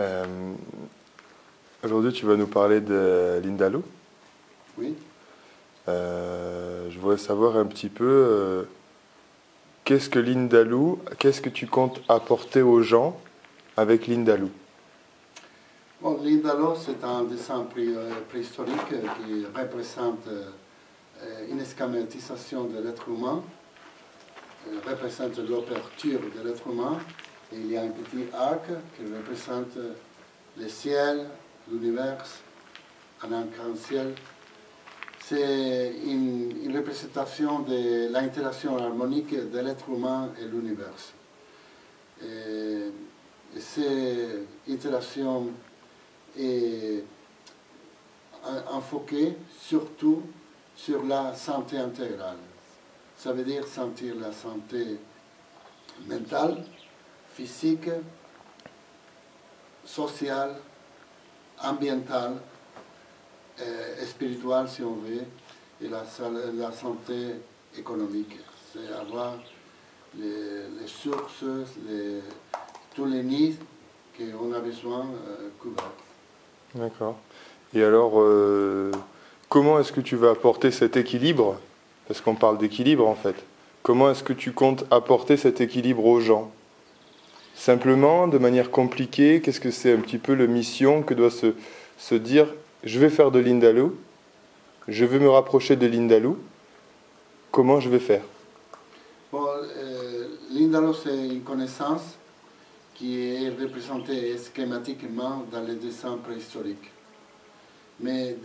Euh, Aujourd'hui, tu vas nous parler de l'Indalou. Oui. Je voudrais savoir un petit peu qu'est-ce que l'Indalou, qu'est-ce que tu comptes apporter aux gens avec l'Indalou? Bon, l'Indalo, c'est un dessin préhistorique qui représente une schématisation de l'être humain, représente l'ouverture de l'être humain. Et il y a un petit arc qui représente le ciel, l'univers, un arc-en-ciel. C'est une représentation de l'interaction harmonique de l'être humain et l'univers. Et cette interaction est enfoquée surtout sur la santé intégrale. Ça veut dire sentir la santé mentale, physique, sociale, ambientale, spirituelle si on veut, et la santé économique. C'est avoir les sources, tous les nids qu'on a besoin couverts. D'accord. Et alors, comment est-ce que tu vas apporter cet équilibre? Parce qu'on parle d'équilibre en fait. Comment est-ce que tu comptes apporter cet équilibre aux gens? Simplement, de manière compliquée, qu'est-ce que c'est un petit peu la mission que doit se dire, je vais faire de l'Indalou, je veux me rapprocher de l'Indalou, comment je vais faire? Bon, l'Indalo, c'est une connaissance qui est représentée schématiquement dans les dessins préhistoriques. Mais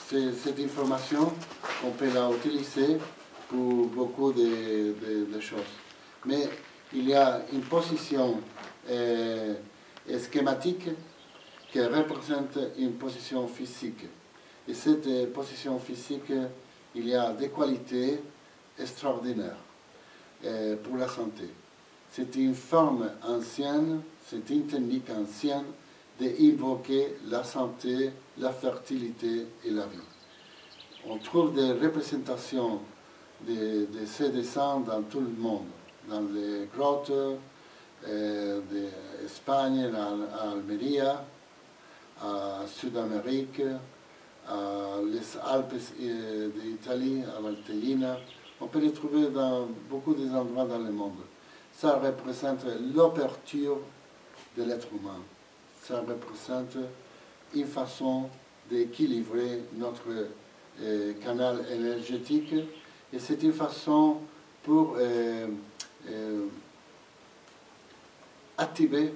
cette information, on peut la utiliser pour beaucoup de choses. Mais il y a une position schématique qui représente une position physique. Et cette position physique, il y a des qualités extraordinaires pour la santé. C'est une forme ancienne, c'est une technique ancienne d'invoquer la santé, la fertilité et la vie. On trouve des représentations de ces dessins dans tout le monde, dans les grottes d'Espagne, à Almerie, à Sud-Amérique, les Alpes d'Italie, à Valtellina. On peut les trouver dans beaucoup d'endroits dans le monde. Ça représente l'ouverture de l'être humain. Ça représente une façon d'équilibrer notre canal énergétique et c'est une façon pour activer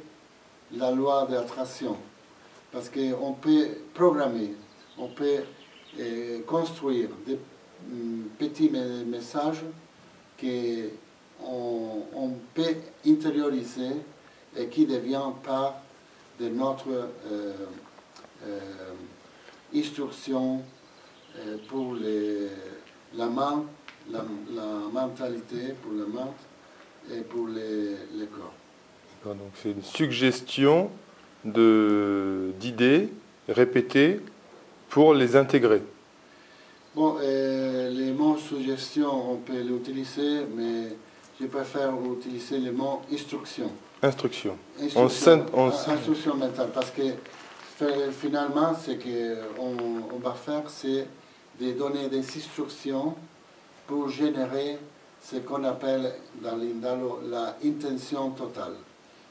la loi d'attraction. Parce qu'on peut programmer, on peut construire des petits messages qu'on peut intérioriser et qui devient part de notre instruction pour la mentalité, pour la mente et pour le corps. Donc c'est une suggestion d'idées répétées pour les intégrer. Bon, les mots suggestion, on peut l'utiliser, mais je préfère utiliser le mot instruction. Instruction. Instruction mentale, parce que finalement, ce qu'on va faire, c'est de donner des instructions pour générer ce qu'on appelle dans l'Indalo la intention totale.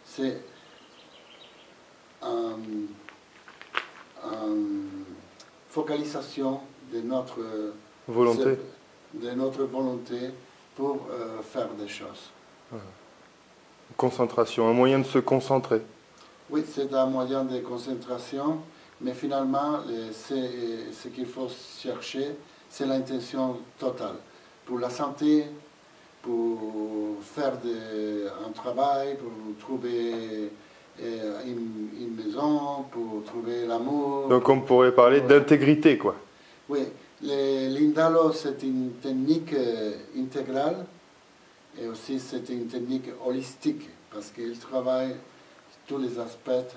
C'est une focalisation de notre volonté pour faire des choses. Concentration, un moyen de se concentrer. Oui, c'est un moyen de concentration, mais finalement, ce qu'il faut chercher, c'est l'intention totale. Pour la santé, pour faire un travail, pour trouver une maison, pour trouver l'amour. Donc on pourrait parler d'intégrité, quoi. Oui, l'Indalo, c'est une technique intégrale et aussi c'est une technique holistique parce qu'il travaille tous les aspects